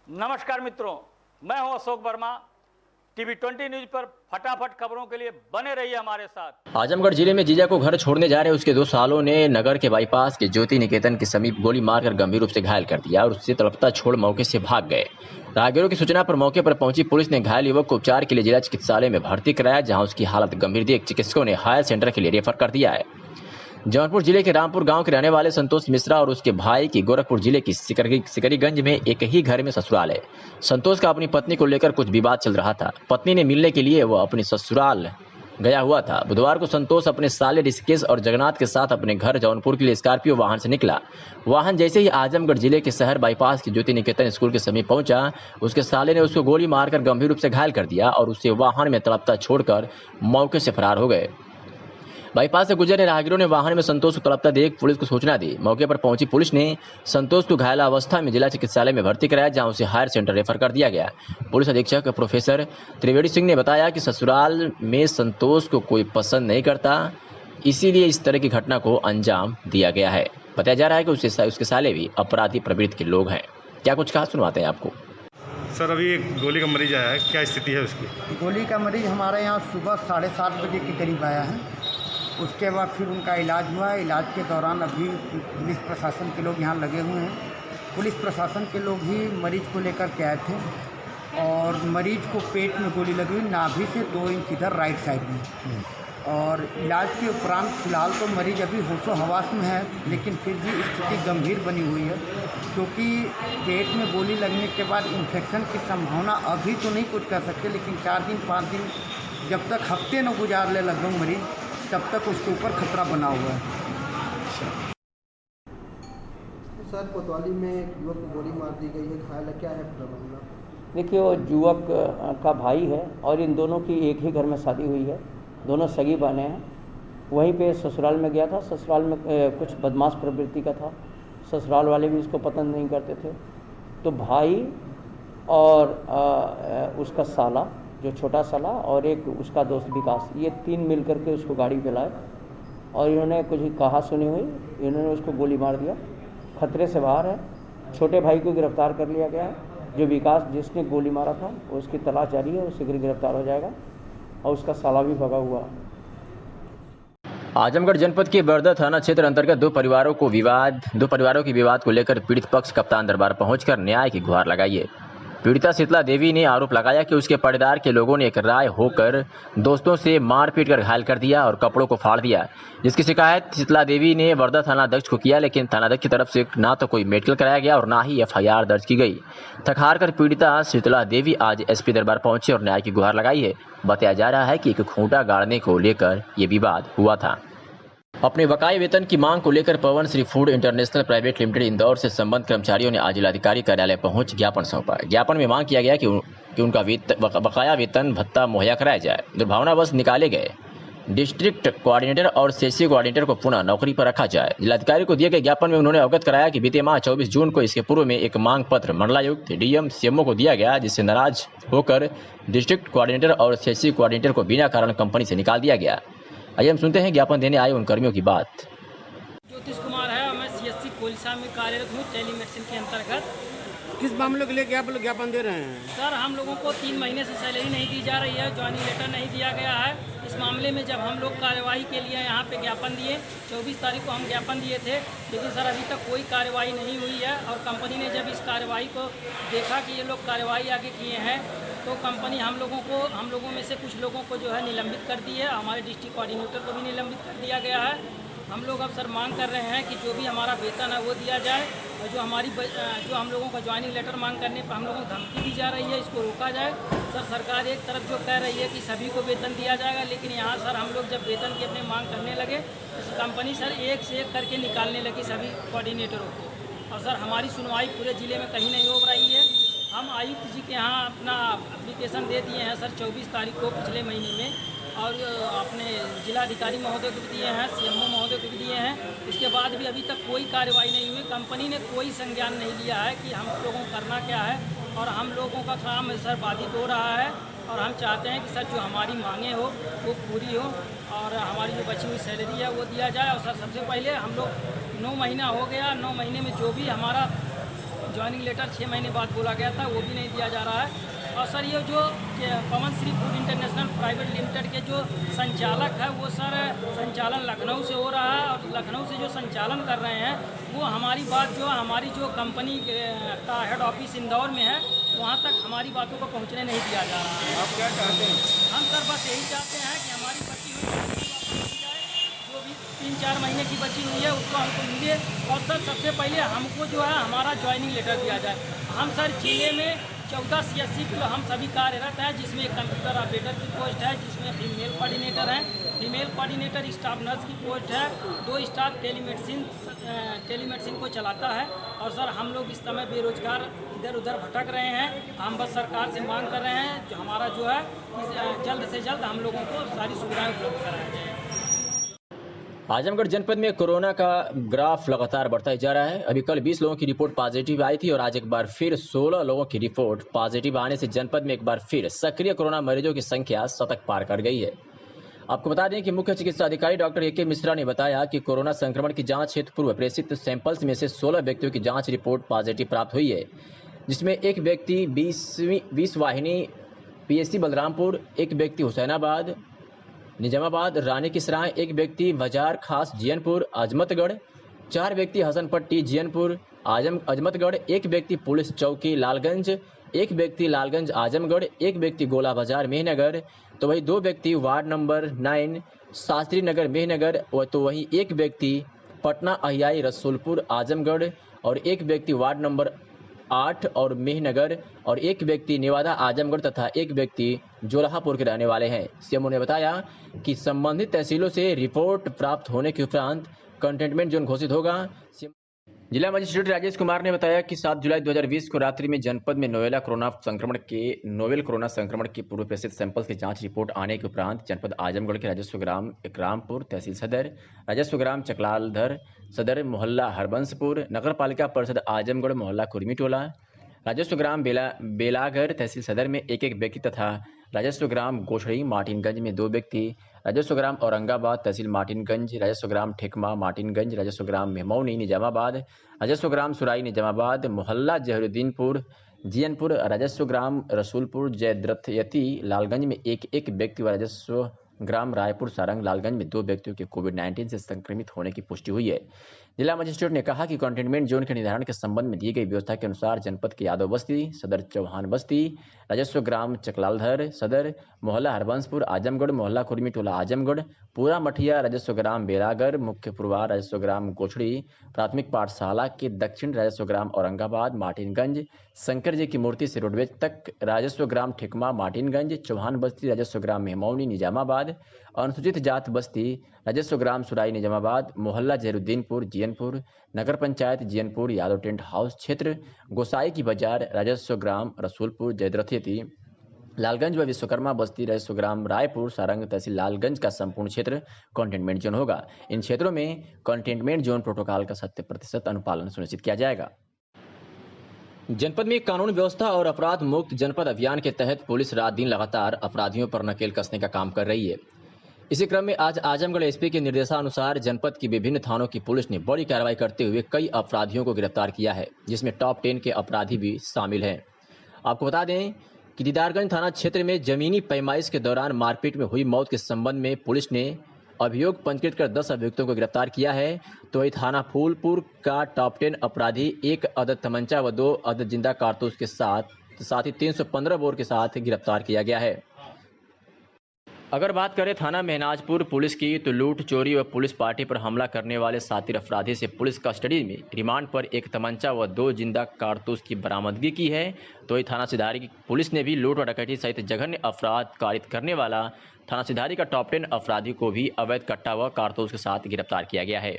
नमस्कार मित्रों, मैं हूं अशोक वर्मा। टीवी 20 न्यूज पर फटाफट खबरों के लिए बने रहिए हमारे साथ। आजमगढ़ जिले में जीजा को घर छोड़ने जा रहे उसके 2 सालों ने नगर के बाईपास के ज्योति निकेतन के समीप गोली मारकर गंभीर रूप से घायल कर दिया और उससे तड़पता छोड़ मौके से भाग गए। राहगीरों की सूचना पर मौके पर पहुंची पुलिस ने घायल युवक को उपचार के लिए जिला चिकित्सालय में भर्ती कराया, जहां उसकी हालत गंभीर देख चिकित्सकों ने हायर सेंटर के लिए रेफर कर दिया है। जौनपुर जिले के रामपुर गांव के रहने वाले संतोष मिश्रा और उसके भाई की गोरखपुर जिले की सिकरीगंज में एक ही घर में ससुराल है। संतोष का अपनी पत्नी को लेकर कुछ विवाद चल रहा था। पत्नी ने मिलने के लिए वह अपनी ससुराल गया हुआ था। बुधवार को संतोष अपने साले ऋषिकेश और जगन्नाथ के साथ अपने घर जौनपुर के लिए स्कॉर्पियो वाहन से निकला। वाहन जैसे ही आजमगढ़ जिले के शहर बाईपास के ज्योति निकेतन स्कूल के समीप पहुंचा, उसके साले ने उसको गोली मारकर गंभीर रूप से घायल कर दिया और उसे वाहन में तड़पता छोड़कर मौके से फरार हो गए। बाईपास से गुजरे राहगीरों ने वाहन में संतोष को तड़पता देख पुलिस को सूचना दी। मौके पर पहुंची पुलिस ने संतोष को घायल अवस्था में जिला चिकित्सालय में भर्ती कराया, जहां उसे हायर सेंटर रेफर कर दिया गया। पुलिस अधीक्षक प्रोफेसर त्रिवेदी सिंह ने बताया कि ससुराल में संतोष को कोई पसंद नहीं करता, इसीलिए इस तरह की घटना को अंजाम दिया गया है। बताया जा रहा है कि उसके साले भी अपराधी प्रवृत्ति के लोग हैं। क्या कुछ कहा सुनवाते हैं आपको। सर, अभी एक गोली का मरीज आया है, क्या स्थिति है उसकी? गोली का मरीज हमारे यहाँ सुबह 7:30 बजे के करीब आया है। उसके बाद फिर उनका इलाज हुआ है। इलाज के दौरान अभी पुलिस प्रशासन के लोग यहाँ लगे हुए हैं। पुलिस प्रशासन के लोग ही मरीज को लेकर के आए थे और मरीज को पेट में गोली लगी हुई, नाभि से 2 इंच इधर राइट साइड में। और इलाज के उपरांत फिलहाल तो मरीज अभी होशो हवास में है, लेकिन फिर भी स्थिति गंभीर बनी हुई है, क्योंकि पेट में गोली लगने के बाद इन्फेक्शन की संभावना अभी तो नहीं कुछ कर सकते, लेकिन 4 दिन 5 दिन जब तक हफ्ते न गुजार ले लगभग मरीज, तब तक उसके ऊपर खतरा बना हुआ है। सर, कोतवाली में एक युवक को गोली मार दी गई है, घायल है, क्या है पूरा मामला? देखिए, वो युवक का भाई है और इन दोनों की एक ही घर में शादी हुई है। दोनों सगी बहनें हैं। वहीं पे ससुराल में गया था। ससुराल में कुछ बदमाश प्रवृत्ति का था। ससुराल वाले भी उसको पसंद नहीं करते थे, तो भाई और उसका साला, जो छोटा साला, और एक उसका दोस्त विकास, ये 3 मिल करके उसको गाड़ी पे लाए और इन्होंने कुछ कहा सुनी हुई, इन्होंने उसको गोली मार दिया। खतरे से बाहर है। छोटे भाई को गिरफ्तार कर लिया गया है। जो विकास जिसने गोली मारा था उसकी तलाश जारी है, वो शीघ्र गिरफ्तार हो जाएगा और उसका साला भी भगा हुआ है। आजमगढ़ जनपद के बरदा थाना क्षेत्र अंतर्गत 2 परिवारों के विवाद को लेकर पीड़ित पक्ष कप्तान दरबार पहुंचकर न्याय की गुहार लगाई है। पीड़िता शीतला देवी ने आरोप लगाया कि उसके परिवार के लोगों ने एक राय होकर दोस्तों से मारपीट कर घायल कर दिया और कपड़ों को फाड़ दिया, जिसकी शिकायत शीतला देवी ने बरदा थानाध्यक्ष को किया, लेकिन थानाध्यक्ष की तरफ से ना तो कोई मेडिकल कराया गया और ना ही एफआईआर दर्ज की गई। थक-हार कर पीड़िता शीतला देवी आज एसपी दरबार पहुंची और न्याय की गुहार लगाई है। बताया जा रहा है कि एक खूंटा गाड़ने को लेकर ये विवाद हुआ था। अपने बकाये वेतन की मांग को लेकर Pawan Shri food international private limited Indore से संबंध कर्मचारियों ने आज जिलाधिकारी कार्यालय पहुंच ज्ञापन सौंपा। ज्ञापन में मांग किया गया कि उनका बकाया वेतन भत्ता मुहैया कराया जाए। दुर्भावनावश निकाले गए डिस्ट्रिक्ट कोऑर्डिनेटर और सेक्शन कोऑर्डिनेटर को पुनः नौकरी पर रखा जाए। जिलाधिकारी को दिए गए ज्ञापन में उन्होंने अवगत कराया कि बीते माह 24 जून को इसके पूर्व में एक मांग पत्र मंडलायुक्त, डीएम, सीएमओ को दिया गया, जिससे नाराज होकर डिस्ट्रिक्ट कोऑर्डिनेटर और सेक्शन कोऑर्डिनेटर को बिना कारण कंपनी से निकाल दिया गया। आइए हम सुनते हैं ज्ञापन देने आए उन कर्मियों की बात। ज्योतिष कुमार है और मैं सीएससी कोलसा में कार्यरत हूँ टेलीमेडिसिन के अंतर्गत। किस मामले के लिए ज्ञापन दे रहे हैं? सर, हम लोगों को 3 महीने से सैलरी नहीं दी जा रही है, ज्वाइनिंग लेटर नहीं दिया गया है। इस मामले में जब हम लोग कार्यवाही के लिए यहाँ पे ज्ञापन दिए, 24 तारीख को हम ज्ञापन दिए थे, लेकिन सर अभी तक कोई कार्यवाही नहीं हुई है। और कंपनी ने जब इस कार्यवाही को देखा कि ये लोग कार्यवाही आगे किए हैं, तो कंपनी हम लोगों में से कुछ लोगों को जो है निलंबित कर दी है। हमारे डिस्ट्रिक्ट कोऑर्डिनेटर को भी निलंबित कर दिया गया है। हम लोग अब सर मांग कर रहे हैं कि जो भी हमारा वेतन है वो दिया जाए, और जो हम लोगों का ज्वाइनिंग लेटर मांग करने पर हम लोगों को धमकी दी जा रही है, इसको रोका जाए। सर, सरकार एक तरफ जो कह रही है कि सभी को वेतन दिया जाएगा, लेकिन यहाँ सर हम लोग जब वेतन की अपनी मांग करने लगे तो कंपनी सर एक से एक करके निकालने लगी सभी कोऑर्डिनेटरों को। और सर हमारी सुनवाई पूरे ज़िले में कहीं नहीं हो रही है। हम आयुक्त जी के यहाँ अपना एप्लीकेशन दे दिए हैं सर 24 तारीख को पिछले महीने में, और अपने जिलाधिकारी महोदय को भी दिए हैं, सीएमओ महोदय को भी दिए हैं। इसके बाद भी अभी तक कोई कार्रवाई नहीं हुई। कंपनी ने कोई संज्ञान नहीं लिया है कि हम लोगों को करना क्या है, और हम लोगों का काम सर बाधित हो रहा है। और हम चाहते हैं कि सर जो हमारी मांगें हो वो पूरी हो और हमारी जो बची हुई सैलरी है वो दिया जाए। और सर सबसे पहले हम लोग 9 महीना हो गया, 9 महीने में जो भी हमारा ज्वाइनिंग लेटर 6 महीने बाद बोला गया था, वो भी नहीं दिया जा रहा है। और सर ये जो Pawan Shri food international private limited के जो संचालक है वो सर संचालन लखनऊ से हो रहा है, और लखनऊ से जो संचालन कर रहे हैं वो हमारी बात जो हमारी जो कंपनी का हेड ऑफिस इंदौर में है वहाँ तक हमारी बातों को पहुँचने नहीं दिया जा रहा है। आप क्या चाहते हैं? हम सर बस यही चाहते हैं कि हमारी बची हुई वापस मिल जाए, जो भी 3-4 महीने की बची हुई है उसको हमको मिले। और सर सबसे पहले हमको जो है हमारा ज्वाइनिंग लेटर दिया जाए। हम सर जिले में 14 CSC किलो हम सभी कार्यरत हैं, जिसमें एक कंप्यूटर ऑपरेटर की पोस्ट है, जिसमें फीमेल कोऑर्डिनेटर हैं, फीमेल कोऑर्डिनेटर स्टाफ नर्स की पोस्ट है, 2 स्टाफ टेलीमेडिसिन को चलाता है। और सर हम लोग इस समय बेरोजगार इधर उधर भटक रहे हैं। हम बस सरकार से मांग कर रहे हैं जो हमारा जो है जल्द से जल्द हम लोगों को सारी सुविधाएं उपलब्ध कराई जाए। आजमगढ़ जनपद में कोरोना का ग्राफ लगातार बढ़ता ही जा रहा है। अभी कल 20 लोगों की रिपोर्ट पॉजिटिव आई थी और आज एक बार फिर 16 लोगों की रिपोर्ट पॉजिटिव आने से जनपद में एक बार फिर सक्रिय कोरोना मरीजों की संख्या 100 पार कर गई है। आपको बता दें कि मुख्य चिकित्सा अधिकारी डॉक्टर AK मिश्रा ने बताया कि कोरोना संक्रमण की जांच हेतु पूर्व प्रेषित सैंपल्स में से 16 व्यक्तियों की जांच रिपोर्ट पॉजिटिव प्राप्त हुई है, जिसमें एक व्यक्ति 20 वाहिनी PSC बलरामपुर, एक व्यक्ति हुसैनाबाद निजामाबाद रानी की सराय, एक व्यक्ति बाजार खास जियनपुर अजमतगढ़, 4 व्यक्ति हसनपट्टी जियनपुर अजमतगढ़, एक व्यक्ति पुलिस चौकी लालगंज, एक व्यक्ति लालगंज आजमगढ़, एक व्यक्ति गोला बाजार मेहनगर, तो वही 2 व्यक्ति वार्ड नंबर 9 शास्त्री नगर मेहनगर, तो वही एक व्यक्ति पटना अहियाई रसूलपुर आजमगढ़, और एक व्यक्ति वार्ड नंबर 8 और मेहनगर, और एक व्यक्ति नेवादा आजमगढ़ तथा एक व्यक्ति जोराहापुर के रहने वाले हैं। सीएमओ ने बताया कि संबंधित तहसीलों से रिपोर्ट प्राप्त होने के उपरांत कंटेनमेंट जोन घोषित होगा। जिला मजिस्ट्रेट राजेश कुमार ने बताया कि 7 जुलाई 2020 को रात्रि में जनपद में नोवेल कोरोना संक्रमण के पूर्व प्रेषित सैंपल्स की जांच रिपोर्ट आने के उपरांत जनपद आजमगढ़ के राजस्व ग्राम इकरामपुर तहसील सदर, राजस्व ग्राम चकलालधर सदर मोहल्ला हरबंसपुर, नगर पालिका परिषद आजमगढ़ मोहल्ला कुर्मी टोला, राजस्व ग्राम बेलागर तहसील सदर में एक व्यक्ति तथा राजस्व ग्राम गोछड़ी मार्टिनगंज में 2 व्यक्ति, राजस्व ग्राम औरंगाबाद तहसील मार्टिनगंज, राजस्व ग्राम ठेकमा मार्टिनगंज, राजस्व ग्राम मेहमौनी निजामाबाद, राजस्व ग्राम सुराई निजामाबाद, मोहल्ला जहरुद्दीनपुर जियनपुर, राजस्व ग्राम रसूलपुर जयद्रथयती लालगंज में एक व्यक्ति व राजस्व ग्राम रायपुर सारंग लालगंज में 2 व्यक्तियों के कोविड-19 से संक्रमित होने की पुष्टि हुई है। जिला मजिस्ट्रेट ने कहा कि कंटेनमेंट जोन के निर्धारण के संबंध में दी गई व्यवस्था के अनुसार जनपद के यादव बस्ती सदर, चौहान बस्ती, राजस्व ग्राम चकलालधर सदर, मोहल्ला हरबंसपुर आजमगढ़, मोहल्ला कुर्मी टोला आजमगढ़, पूरा मठिया, राजस्व ग्राम बेलागर, मुख्य पुरवार, राजस्व ग्राम गोछड़ी, प्राथमिक पाठशाला के दक्षिण, राजस्व ग्राम औरंगाबाद मार्टिनगंज, शंकर जी की मूर्ति से रोडवेज तक, राजस्व ग्राम ठेकमा मार्टिनगंज, चौहान बस्ती, राजस्व ग्राम मेहमौनी निजामाबाद, अनुसूचित जात बस्ती, राजस्व ग्राम सुराई निजामाबाद, मोहल्ला जहरुद्दीनपुर जियनपुर, नगर पंचायत जियनपुर, यादव टेंट हाउस क्षेत्र, गोसाई की बाजार, राजस्व ग्राम रसूलपुर जयद्रथयती लालगंज व विश्वकर्मा बस्ती, राजस्व ग्राम रायपुर सारंग तहसील लालगंज का संपूर्ण क्षेत्र कंटेनमेंट जोन होगा। इन क्षेत्रों में कंटेनमेंट जोन प्रोटोकॉल का 100% अनुपालन सुनिश्चित किया जाएगा। जनपद में कानून व्यवस्था और अपराध मुक्त जनपद अभियान के तहत पुलिस रात दिन लगातार अपराधियों पर नकेल कसने का काम कर रही है। इसी क्रम में आज आजमगढ़ SP के निर्देशानुसार जनपद की विभिन्न थानों की पुलिस ने बड़ी कार्रवाई करते हुए कई अपराधियों को गिरफ्तार किया है, जिसमें टॉप 10 के अपराधी भी शामिल हैं। आपको बता दें कि दीदारगंज थाना क्षेत्र में जमीनी पैमाइश के दौरान मारपीट में हुई मौत के संबंध में पुलिस ने अभियोग पंजीकृत कर 10 अभियुक्तों को गिरफ्तार किया है। तो वही थाना फूलपुर का टॉप 10 अपराधी 1 अदद तमंचा व 2 अदद जिंदा कारतूस के साथ ही 315 बोर के साथ गिरफ्तार किया गया है। अगर बात करें थाना मेहनाजपुर पुलिस की, तो लूट, चोरी व पुलिस पार्टी पर हमला करने वाले शातिर अपराधी से पुलिस कस्टडी में रिमांड पर 1 तमंचा व 2 जिंदा कारतूस की बरामदगी की है। तो वही थाना सिधारी की पुलिस ने भी लूट और डकैती सहित जघन्य अपराध कारित करने वाला थाना सिधारी का टॉप 10 अपराधी को भी अवैध कट्टा व कारतूस के साथ गिरफ्तार किया गया है।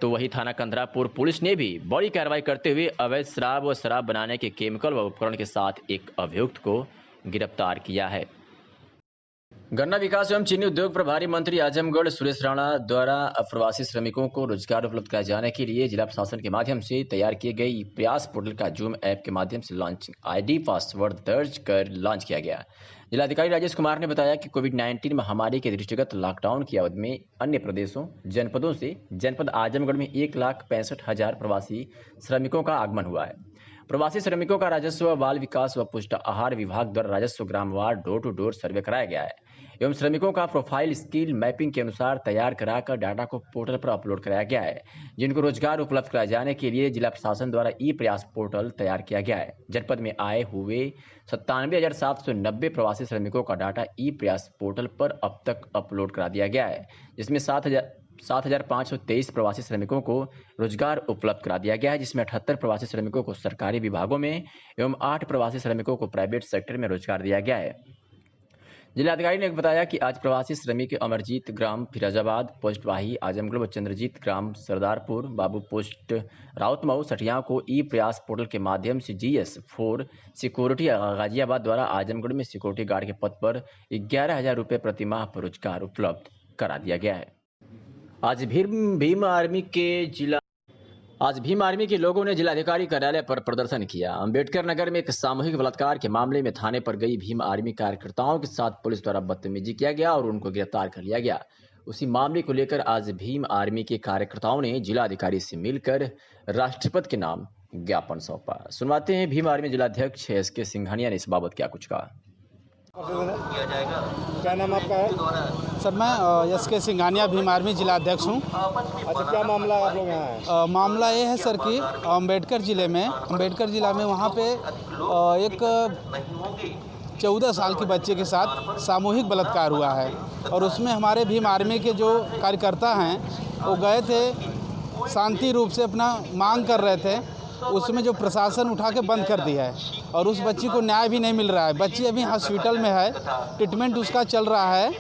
तो वही थाना कंदरापुर पुलिस ने भी बड़ी कार्रवाई करते हुए अवैध शराब व शराब बनाने के केमिकल व उपकरण के साथ एक अभियुक्त को गिरफ्तार किया है। गन्ना विकास एवं चीनी उद्योग प्रभारी मंत्री आजमगढ़ सुरेश राणा द्वारा अप्रवासी श्रमिकों को रोजगार उपलब्ध कराए जाने के लिए जिला प्रशासन के माध्यम से तैयार किए गए प्रयास पोर्टल का जूम ऐप के माध्यम से लॉन्चिंग आईडी पासवर्ड दर्ज कर लॉन्च किया गया। जिलाधिकारी राजेश कुमार ने बताया कि कोविड-19 महामारी के दृष्टिगत लॉकडाउन की अवधि में अन्य प्रदेशों जनपदों से जनपद आजमगढ़ में 1,65,000 प्रवासी श्रमिकों का आगमन हुआ है। प्रवासी श्रमिकों का राजस्व बाल विकास व पुष्ट आहार विभाग द्वारा राजस्व ग्रामवार डोर टू डोर सर्वे कराया गया है एवं श्रमिकों का प्रोफाइल स्किल मैपिंग के अनुसार तैयार कराकर डाटा को पोर्टल पर अपलोड कराया गया है, जिनको रोजगार उपलब्ध कराए जाने के लिए जिला प्रशासन द्वारा ई प्रयास पोर्टल तैयार किया गया है। जनपद में आए हुए 97,790 प्रवासी श्रमिकों का डाटा ई प्रयास पोर्टल पर अब तक अपलोड करा दिया गया है, जिसमें 7,523 प्रवासी श्रमिकों को रोजगार उपलब्ध करा दिया गया है, जिसमें 78 प्रवासी श्रमिकों को सरकारी विभागों में एवं 8 प्रवासी श्रमिकों को प्राइवेट सेक्टर में रोजगार दिया गया है। जिलाधिकारी ने बताया कि आज प्रवासी श्रमिक अमरजीत ग्राम फिरोजाबाद पोस्ट वाही आजमगढ़ व चंद्रजीत ग्राम सरदारपुर बाबू पोस्ट राउतमऊ सठिया को ई प्रयास पोर्टल के माध्यम से GS4 सिक्योरिटी गाजियाबाद द्वारा आजमगढ़ में सिक्योरिटी गार्ड के पद पर 11,000 रुपये प्रतिमाह पर रोजगार उपलब्ध करा दिया गया है। आज भीम आर्मी के लोगों ने जिलाधिकारी कार्यालय पर प्रदर्शन किया। अंबेडकर नगर में एक सामूहिक बलात्कार के मामले में थाने पर गई भीम आर्मी कार्यकर्ताओं के साथ पुलिस द्वारा बदतमीजी किया गया और उनको गिरफ्तार कर लिया गया। उसी मामले को लेकर आज भीम आर्मी के कार्यकर्ताओं ने जिलाधिकारी से मिलकर राष्ट्रपति के नाम ज्ञापन सौंपा। सुनवाते हैं भीम आर्मी जिलाध्यक्ष SK सिंघानिया ने इस बाबत क्या कुछ कहा। क्या नाम आपका है? सर मैं SK सिंघानिया भीम आर्मी जिलाध्यक्ष हूँ। अच्छा, क्या मामला आप लोग यहाँ हैं? मामला ये है सर कि अम्बेडकर ज़िला में वहाँ पे एक 14 साल के बच्चे के साथ सामूहिक बलात्कार हुआ है और उसमें हमारे भीम आर्मी के जो कार्यकर्ता हैं वो गए थे, शांति रूप से अपना मांग कर रहे थे। उसमें जो प्रशासन उठा के बंद कर दिया है और उस बच्ची को न्याय भी नहीं मिल रहा है। बच्ची अभी हॉस्पिटल में है, ट्रीटमेंट उसका चल रहा है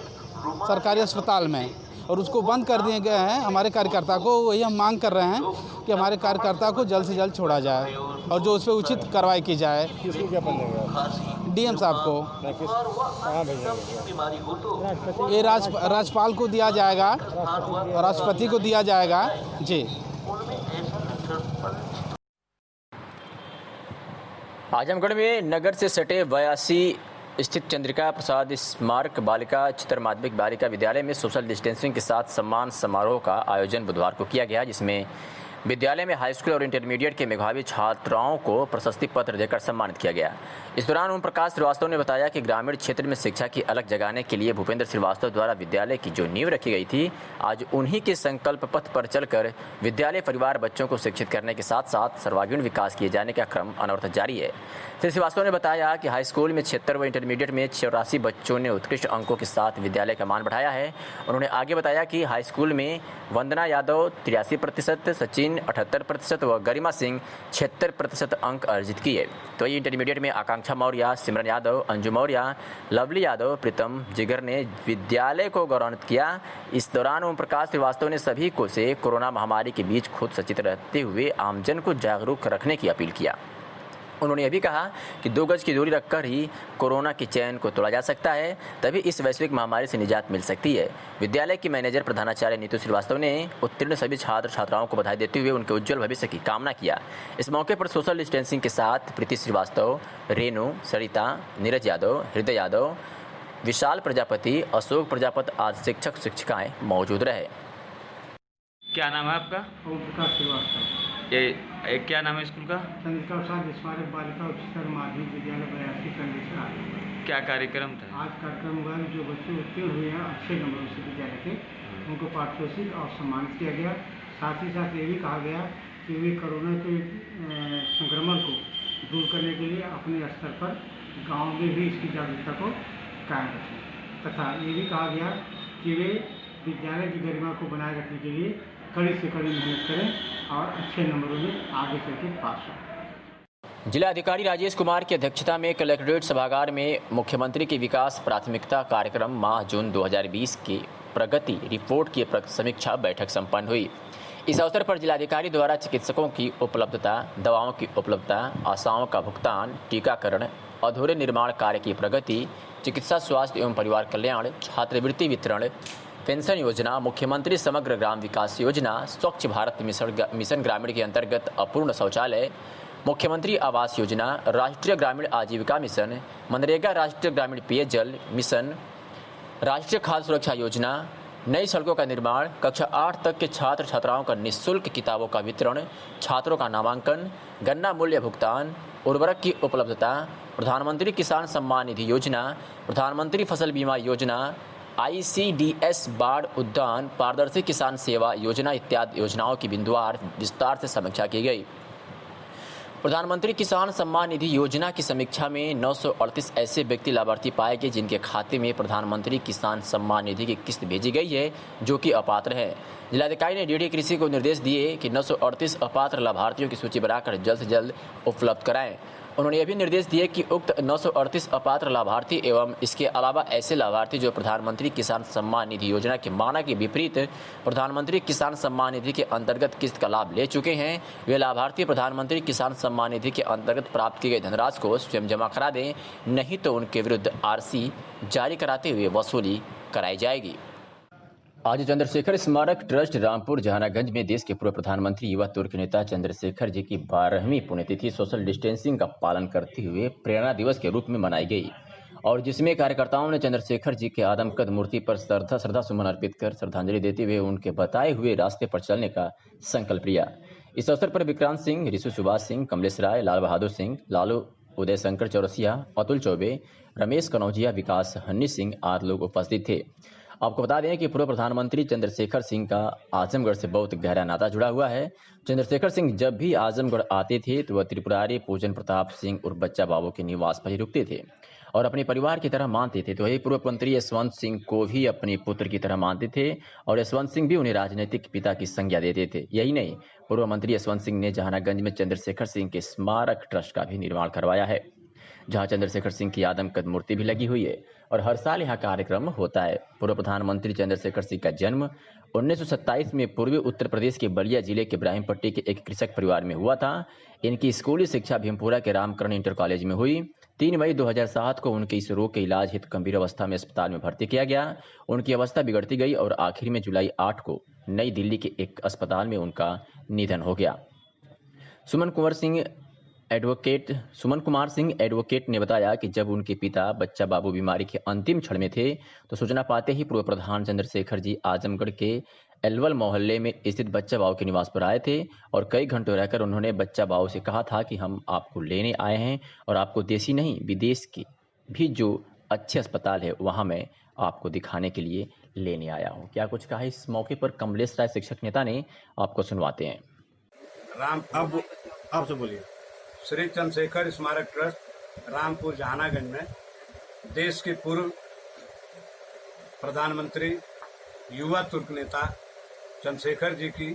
सरकारी अस्पताल में और उसको बंद कर दिए गए हैं। हमारे कार्यकर्ता को वही हम मांग कर रहे हैं कि हमारे कार्यकर्ता को जल्द से जल्द छोड़ा जाए और जो उस पर उचित कार्रवाई की जाए। किसको क्या बनेगा? DM साहब को। कहाँ भेजेंगे? ये राज्यपाल को दिया जाएगा, राष्ट्रपति को दिया जाएगा जी। आजमगढ़ में नगर से सटे 82 स्थित चंद्रिका प्रसाद स्मारक बालिका उच्चतर माध्यमिक बालिका विद्यालय में सोशल डिस्टेंसिंग के साथ सम्मान समारोह का आयोजन बुधवार को किया गया, जिसमें विद्यालय में हाई स्कूल और इंटरमीडिएट के मेधावी छात्राओं को प्रशस्ति पत्र देकर सम्मानित किया गया। इस दौरान ओम प्रकाश श्रीवास्तव ने बताया कि ग्रामीण क्षेत्र में शिक्षा की अलग जगाने के लिए भूपेंद्र श्रीवास्तव द्वारा विद्यालय की जो नींव रखी गई थी, आज उन्हीं के संकल्प पथ पर चलकर विद्यालय परिवार बच्चों को शिक्षित करने के साथ साथ सर्वांगीण विकास किए जाने का क्रम अनवरत जारी है। श्री श्रीवास्तव ने बताया कि हाई स्कूल में 76 व इंटरमीडिएट में 84 बच्चों ने उत्कृष्ट अंकों के साथ विद्यालय का मान बढ़ाया है। उन्होंने आगे बताया कि हाई स्कूल में वंदना यादव 83%, सचिन 78% व गरिमा सिंह 76% अंक अर्जित किए। तो ये इंटरमीडिएट में आकांक्षा मौर्य, सिमरन यादव, अंजू मौर्य, लवली यादव, प्रीतम जिगर ने विद्यालय को गौरवान्वित किया। इस दौरान ओम प्रकाश श्रीवास्तव ने सभी को से कोरोना महामारी के बीच खुद सचेत रहते हुए आमजन को जागरूक रखने की अपील किया। उन्होंने यह भी कहा कि 2 गज की दूरी रखकर ही कोरोना की चैन को तोड़ा जा सकता है, तभी इस वैश्विक महामारी से निजात मिल सकती है। विद्यालय की मैनेजर प्रधानाचार्य नीतू श्रीवास्तव ने उत्तीर्ण सभी छात्र छात्राओं को बधाई देते हुए उनके उज्जवल भविष्य की कामना किया। इस मौके पर सोशल डिस्टेंसिंग के साथ प्रीति श्रीवास्तव, रेणु, सरिता, नीरज यादव, हृदय यादव, विशाल प्रजापति, अशोक प्रजापति आदि शिक्षक शिक्षिकाएँ मौजूद रहे। क्या नाम है आपका? ओम प्रकाश श्रीवास्तव। ये क्या नाम है स्कूल का? चंद्रिका प्रसाद स्मारक बालिका उच्चतर माध्यमिक विद्यालय 82 कंडीशन। क्या कार्यक्रम था? आज कार्यक्रम हुआ जो बच्चे उत्तीर्ण हुए हैं अच्छे नंबरों से विद्यालय के, उनको पारितोषिक और सम्मानित किया गया। साथ ही साथ ये भी कहा गया कि वे कोरोना के संक्रमण को दूर करने के लिए अपने स्तर पर गाँव में भी इसकी जागरूकता को कायम रखें, तथा ये भी कहा गया कि वे विद्यालय की गरिमा को बनाए रखने के लिए कड़ी से कड़ी मेहनत करें और अच्छे नंबरों में आगे चल के पास हों। जिलाधिकारी राजेश कुमार की अध्यक्षता में कलेक्ट्रेट सभागार में मुख्यमंत्री की विकास प्राथमिकता कार्यक्रम माह जून 2020 की प्रगति रिपोर्ट की समीक्षा बैठक संपन्न हुई। इस अवसर पर जिलाधिकारी द्वारा चिकित्सकों की उपलब्धता, दवाओं की उपलब्धता, आशाओं का भुगतान, टीकाकरण, अधूरे निर्माण कार्य की प्रगति, चिकित्सा, स्वास्थ्य एवं परिवार कल्याण, छात्रवृत्ति वितरण, पेंशन योजना, मुख्यमंत्री समग्र ग्राम विकास योजना, स्वच्छ भारत मिशन ग्रामीण के अंतर्गत अपूर्ण शौचालय, मुख्यमंत्री आवास योजना, राष्ट्रीय ग्रामीण आजीविका मिशन, मनरेगा राष्ट्रीय ग्रामीण पेयजल मिशन, राष्ट्रीय खाद्य सुरक्षा योजना, नई सड़कों का निर्माण, कक्षा 8 तक के छात्र छात्राओं का निःशुल्क किताबों का वितरण, छात्रों का नामांकन, गन्ना मूल्य भुगतान, उर्वरक की उपलब्धता, प्रधानमंत्री किसान सम्मान निधि योजना, प्रधानमंत्री फसल बीमा योजना, ICDS बाढ़ उद्यान, पारदर्शी किसान सेवा योजना इत्यादि योजनाओं की बिंदुवार विस्तार से समीक्षा की गई। प्रधानमंत्री किसान सम्मान निधि योजना की समीक्षा में 938 ऐसे व्यक्ति लाभार्थी पाए गए जिनके खाते में प्रधानमंत्री किसान सम्मान निधि की किस्त भेजी गई है, जो कि अपात्र है। जिलाधिकारी ने DD कृषि को निर्देश दिए कि 938 अपात्र लाभार्थियों की सूची बनाकर जल्द से जल्द उपलब्ध कराएं। उन्होंने यह भी निर्देश दिए कि उक्त 938 अपात्र लाभार्थी एवं इसके अलावा ऐसे लाभार्थी जो प्रधानमंत्री किसान सम्मान निधि योजना के मानक के विपरीत प्रधानमंत्री किसान सम्मान निधि के अंतर्गत किस्त का लाभ ले चुके हैं, वे लाभार्थी प्रधानमंत्री किसान सम्मान निधि के अंतर्गत प्राप्त की गई धनराशि को स्वयं जमा करा दें, नहीं तो उनके विरुद्ध RC जारी कराते हुए वसूली कराई जाएगी। आज चंद्रशेखर स्मारक ट्रस्ट रामपुर जहानागंज में देश के पूर्व प्रधानमंत्री युवा तुर्क नेता चंद्रशेखर जी की 12वीं पुण्यतिथि सोशल डिस्टेंसिंग का पालन करते हुए प्रेरणा दिवस के रूप में मनाई गई और जिसमें कार्यकर्ताओं ने चंद्रशेखर जी के आदमकद मूर्ति पर श्रद्धा सुमन अर्पित कर श्रद्धांजलि देते हुए उनके बताए हुए रास्ते पर चलने का संकल्प लिया। इस अवसर पर विक्रांत सिंह, ऋषु सुभाष सिंह, कमलेश राय, लाल बहादुर सिंह, लालू, उदय शंकर चौरसिया, अतुल चौबे, रमेश कनौजिया, विकास हन्नी सिंह आदि लोग उपस्थित थे। आपको बता दें कि पूर्व प्रधानमंत्री चंद्रशेखर सिंह का आजमगढ़ से बहुत गहरा नाता जुड़ा हुआ है। चंद्रशेखर सिंह जब भी आजमगढ़ आते थे तो वह त्रिपुरारी पूजन प्रताप सिंह उर्फ बच्चा बाबू के निवास पर ही रुकते थे और अपने परिवार की तरह मानते थे। तो वही पूर्व मंत्री यशवंत सिंह को भी अपने पुत्र की तरह मानते थे और यशवंत सिंह भी उन्हें राजनीतिक पिता की संज्ञा देते थे। यही नहीं, पूर्व मंत्री यशवंत सिंह ने जहानागंज में चंद्रशेखर सिंह के स्मारक ट्रस्ट का भी निर्माण करवाया है, जहां चंद्रशेखर सिंह की आदमकद मूर्ति भी लगी हुई है और हर साल यहां कार्यक्रम होता है। पूर्व प्रधानमंत्री चंद्रशेखर सिंह का जन्म 1927 में पूर्वी उत्तर प्रदेश के बलिया जिले के इब्राहिमपट्टी के एक कृषक परिवार में हुआ था। इनकी स्कूली शिक्षा भीमपुरा के रामकरण इंटर कॉलेज में हुई। 3 मई 2007 को उनके इस रोग के इलाज हेतु गंभीर अवस्था में अस्पताल में भर्ती किया गया। उनकी अवस्था बिगड़ती गई और आखिर में जुलाई 8 को नई दिल्ली के एक अस्पताल में उनका निधन हो गया। सुमन कुमार सिंह एडवोकेट ने बताया कि जब उनके पिता बच्चा बाबू बीमारी के अंतिम क्षण में थे तो सूचना पाते ही पूर्व प्रधान चंद्रशेखर जी आजमगढ़ के एलवल मोहल्ले में स्थित बच्चा बाबू के निवास पर आए थे और कई घंटों रहकर उन्होंने बच्चा बाबू से कहा था कि हम आपको लेने आए हैं और आपको देसी नहीं विदेश के भी जो अच्छे अस्पताल है वहां मैं आपको दिखाने के लिए लेने आया हूं। क्या कुछ कहा इस मौके पर कमलेश राय शिक्षक नेता ने, आपको सुनवाते हैं। आपसे बोलिए। श्री चंद्रशेखर स्मारक ट्रस्ट रामपुर जहानागंज में देश के पूर्व प्रधानमंत्री युवा तुर्क नेता चंद्रशेखर जी की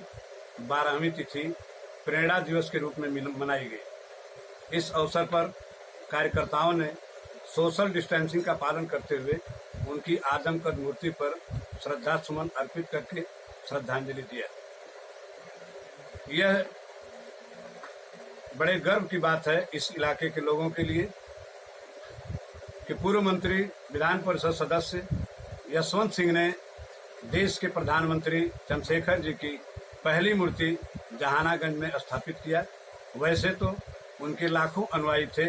12वीं तिथि प्रेरणा दिवस के रूप में मनाई गई। इस अवसर पर कार्यकर्ताओं ने सोशल डिस्टेंसिंग का पालन करते हुए उनकी आदमकद मूर्ति पर श्रद्धा सुमन अर्पित करके श्रद्धांजलि दिया। यह बड़े गर्व की बात है इस इलाके के लोगों के लिए कि पूर्व मंत्री विधान परिषद सदस्य यशवंत सिंह ने देश के प्रधानमंत्री चंद्रशेखर जी की पहली मूर्ति जहानागंज में स्थापित किया। वैसे तो उनके लाखों अनुयायी थे,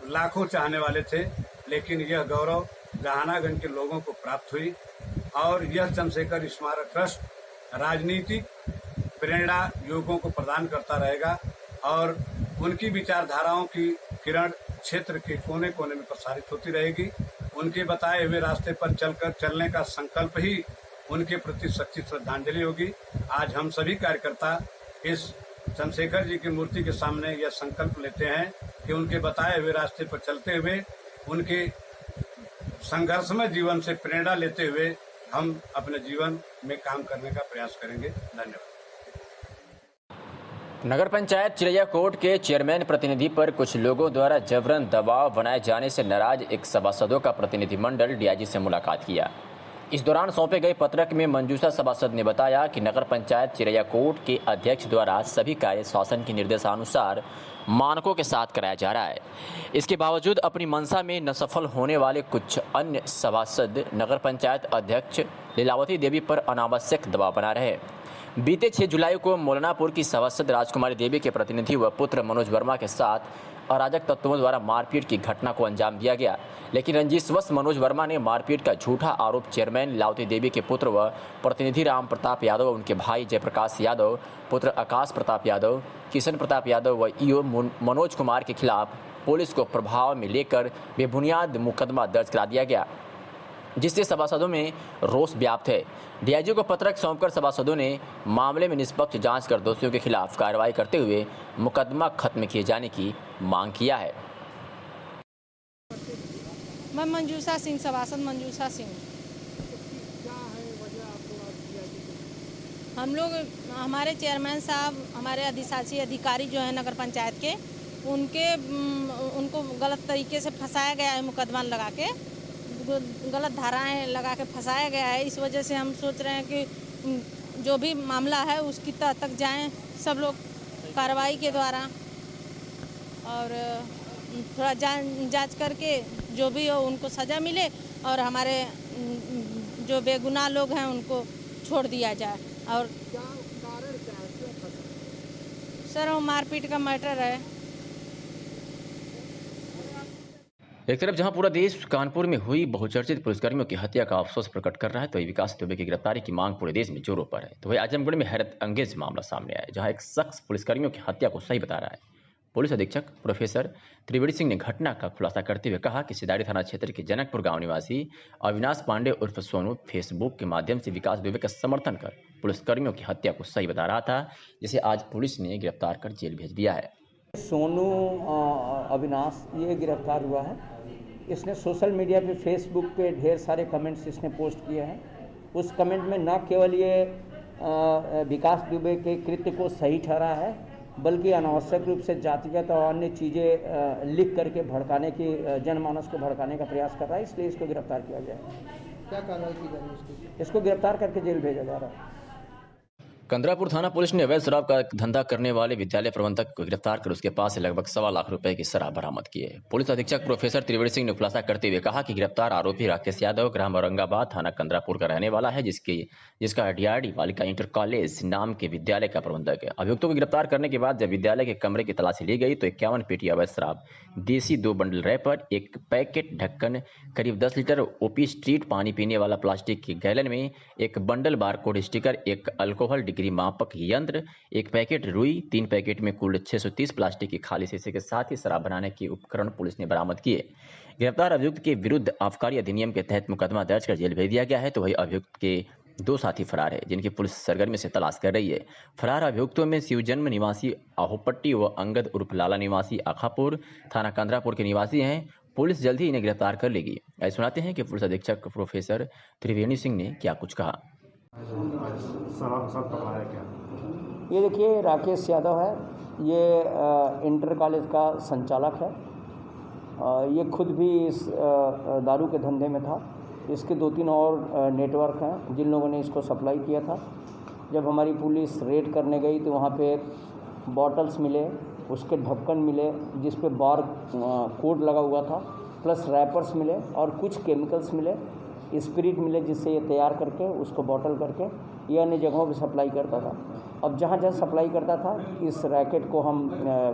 लाखों चाहने वाले थे, लेकिन यह गौरव जहानागंज के लोगों को प्राप्त हुई और यह चंद्रशेखर स्मारक ट्रस्ट राजनीतिक प्रेरणा युवकों को प्रदान करता रहेगा और उनकी विचारधाराओं की किरण क्षेत्र के कोने कोने में प्रसारित होती रहेगी। उनके बताए हुए रास्ते पर चलने का संकल्प ही उनके प्रति सच्ची श्रद्धांजलि होगी। आज हम सभी कार्यकर्ता इस चंद्रशेखर जी की मूर्ति के सामने यह संकल्प लेते हैं कि उनके बताए हुए रास्ते पर चलते हुए उनके संघर्षमय जीवन से प्रेरणा लेते हुए हम अपने जीवन में काम करने का प्रयास करेंगे। धन्यवाद। नगर पंचायत चिड़ैयाकोट के चेयरमैन प्रतिनिधि पर कुछ लोगों द्वारा जबरन दबाव बनाए जाने से नाराज एक सभासदों का प्रतिनिधिमंडल डीआईजी से मुलाकात किया। इस दौरान सौंपे गए पत्रक में मंजूषा सभासद ने बताया कि नगर पंचायत चिरैयाकोट के अध्यक्ष द्वारा सभी कार्य शासन के निर्देशानुसार मानकों के साथ कराया जा रहा है। इसके बावजूद अपनी मंशा में न सफल होने वाले कुछ अन्य सभासद नगर पंचायत अध्यक्ष लीलावती देवी पर अनावश्यक दबाव बना रहे। बीते 6 जुलाई को मौलानापुर की सभासद राजकुमारी देवी के प्रतिनिधि व पुत्र मनोज वर्मा के साथ अराजक तत्वों द्वारा मारपीट की घटना को अंजाम दिया गया, लेकिन रंजिशवश मनोज वर्मा ने मारपीट का झूठा आरोप चेयरमैन लीलावती देवी के पुत्र व प्रतिनिधि राम प्रताप यादव व उनके भाई जयप्रकाश यादव, पुत्र आकाश प्रताप यादव, किशन प्रताप यादव व ईओ मनोज कुमार के खिलाफ पुलिस को प्रभाव में लेकर बेबुनियाद मुकदमा दर्ज करा दिया गया, जिससे सभासदों में रोष व्याप्त है। डीआईजी को पत्रक सौंपकर सभासदों ने मामले में निष्पक्ष जांच कर दोषियों के खिलाफ कार्रवाई करते हुए मुकदमा खत्म किए जाने की मांग किया है। मैं मंजूषा सिंह, सभासद मंजूषा सिंह। हम लोग, हमारे चेयरमैन साहब, हमारे अधिशासी अधिकारी जो है नगर पंचायत के, उनको गलत तरीके से फंसाया गया है, मुकदमा लगा के गलत धाराएं लगा के फंसाया गया है। इस वजह से हम सोच रहे हैं कि जो भी मामला है उसकी तह तक जाएं सब लोग कार्रवाई के द्वारा, और थोड़ा जांच करके जो भी हो उनको सज़ा मिले और हमारे जो बेगुनाह लोग हैं उनको छोड़ दिया जाए। और सर वो मारपीट का मैटर है। एक तरफ जहां पूरा देश कानपुर में हुई बहुचर्चित पुलिसकर्मियों की हत्या का अफसोस प्रकट कर रहा है, तो वही विकास दुबे की गिरफ्तारी की मांग पूरे देश में जोरों पर है। तो वही आजमगढ़ में हैरत अंगेज मामला सामने आया, जहां एक शख्स पुलिसकर्मियों की हत्या को सही बता रहा है। पुलिस अधीक्षक प्रोफेसर त्रिवेणी सिंह ने घटना का खुलासा करते हुए कहा कि सिदाड़ी थाना क्षेत्र के जनकपुर गांव निवासी अविनाश पांडे उर्फ सोनू फेसबुक के माध्यम से विकास दुबे का समर्थन कर पुलिसकर्मियों की हत्या को सही बता रहा था, जिसे आज पुलिस ने गिरफ्तार कर जेल भेज दिया है। सोनू अविनाश ये गिरफ्तार हुआ है। इसने सोशल मीडिया पे, फेसबुक पे ढेर सारे कमेंट्स इसने पोस्ट किए हैं। उस कमेंट में न केवल ये विकास दुबे के कृत्य को सही ठहरा है, बल्कि अनावश्यक रूप से जातिगत और अन्य चीज़ें लिख करके भड़काने की, जनमानस को भड़काने का प्रयास कर रहा है। इसलिए इसको गिरफ्तार किया जाए। क्या कार्रवाई की जा रही है? इसको गिरफ्तार करके जेल भेजा जा रहा है। कंदरापुर थाना पुलिस ने अवैध शराब का धंधा करने वाले विद्यालय प्रबंधक को गिरफ्तार कर उसके पास से लगभग 1.25 लाख रुपए की शराब बरामद की है। पुलिस अधीक्षक प्रोफेसर त्रिवेणी सिंह ने खुलासा करते हुए कहा कि गिरफ्तार आरोपी राकेश यादव ग्राम औरंगाबाद थाना कंदरापुर का रहने वाला है, जिसका डीआरडी बालिका इंटर कॉलेज नाम के विद्यालय का प्रबंधक है। अभियुक्तों को गिरफ्तार करने के बाद जब विद्यालय के कमरे की तलाशी ली गई तो 51 पेटी अवैध शराब, देसी 2 बंडल रैपर, 1 पैकेट ढक्कन, करीब 10 लीटर ओपी स्ट्रीट पानी पीने वाला प्लास्टिक के गैलन में, 1 bundle barcode sticker, 1 alcohol degree मापक यंत्र, 1 पैकेट रुई, 3 पैकेट में कुल 630 प्लास्टिक की खाली शीशे के साथ ही शराब बनाने के उपकरण पुलिस ने बरामद किए। गिरफ्तार अभियुक्त के विरुद्ध आबकारी अधिनियम के तहत मुकदमा दर्ज कर जेल भेज दिया गया है। तो वही अभियुक्त के 2 साथी फरार है, जिनकी पुलिस सरगर्मी से तलाश कर रही है। फरार अभियुक्तों में शिवजन्म निवासी आहोपट्टी व अंगद उर्फ लाला निवासी आखापुर थाना कंदरापुर के निवासी हैं। पुलिस जल्द ही इन्हें गिरफ्तार कर लेगी। ऐसे सुनाते हैं कि पुलिस अधीक्षक प्रोफेसर त्रिवेणी सिंह ने क्या कुछ कहा। ये देखिए, राकेश यादव है, ये इंटर कॉलेज का संचालक है। ये खुद भी इस दारू के धंधे में था। इसके 2-3 और नेटवर्क हैं जिन लोगों ने इसको सप्लाई किया था। जब हमारी पुलिस रेड करने गई तो वहाँ पे बॉटल्स मिले, उसके ढक्कन मिले जिस पे बार कोड लगा हुआ था, प्लस रैपर्स मिले और कुछ केमिकल्स मिले, स्पिरिट मिले जिससे ये तैयार करके उसको बॉटल करके ये अन्य जगहों पे सप्लाई करता था। अब जहाँ जहाँ सप्लाई करता था, इस रैकेट को हम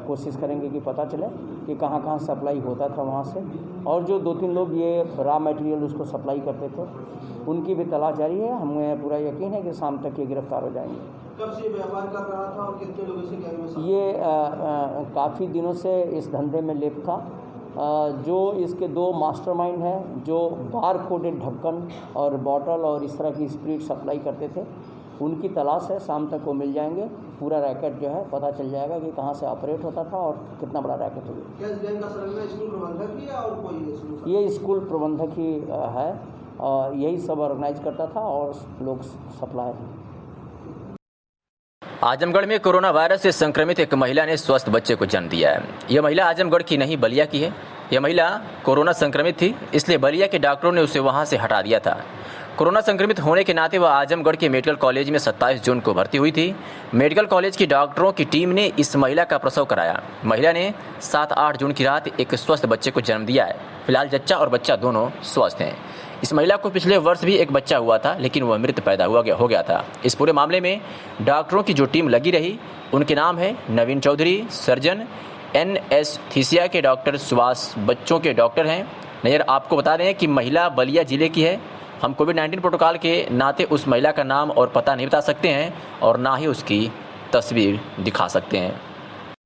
कोशिश करेंगे कि पता चले कि कहाँ कहाँ सप्लाई होता था वहाँ से। और जो 2-3 लोग ये रॉ मटेरियल उसको सप्लाई करते थे, उनकी भी तलाश जारी है। हमें पूरा यकीन है कि शाम तक ये गिरफ्तार हो जाएंगे। कब से व्यापार कर रहा था और कितने लोगों से क्या हुआ? ये काफ़ी दिनों से इस धंधे में लिप्त था। जो इसके 2 मास्टरमाइंड हैं जो बार कोडेड ढक्कन और बॉटल और इस तरह की स्प्रिट सप्लाई करते थे, उनकी तलाश है। शाम तक वो मिल जाएंगे। पूरा रैकेट जो है पता चल जाएगा कि कहाँ से ऑपरेट होता था और कितना बड़ा रैकेट है। क्या इस गैंग का सरगना स्कूल प्रबंधक ही या और कोई? ये स्कूल प्रबंधक ही है, यही सब ऑर्गेनाइज करता था और लोग सप्लाई हैं। आजमगढ़ में कोरोना वायरस से संक्रमित एक महिला ने स्वस्थ बच्चे को जन्म दिया है। यह महिला आजमगढ़ की नहीं बलिया की है। यह महिला कोरोना संक्रमित थी, इसलिए बलिया के डॉक्टरों ने उसे वहां से हटा दिया था। कोरोना संक्रमित होने के नाते वह आजमगढ़ के मेडिकल कॉलेज में 27 जून को भर्ती हुई थी। मेडिकल कॉलेज की डॉक्टरों की टीम ने इस महिला का प्रसव कराया। महिला ने 7-8 जून की रात एक स्वस्थ बच्चे को जन्म दिया है। फिलहाल जच्चा और बच्चा दोनों स्वस्थ हैं। इस महिला को पिछले वर्ष भी एक बच्चा हुआ था, लेकिन वह मृत पैदा हो गया था। इस पूरे मामले में डॉक्टरों की जो टीम लगी रही, उनके नाम है नवीन चौधरी सर्जन, एनेस्थीसिया के डॉक्टर सुभाष बच्चों के डॉक्टर हैं। नजर आपको बता दें कि महिला बलिया जिले की है। हम कोविड-19 प्रोटोकॉल के नाते उस महिला का नाम और पता नहीं बता सकते हैं और ना ही उसकी तस्वीर दिखा सकते हैं।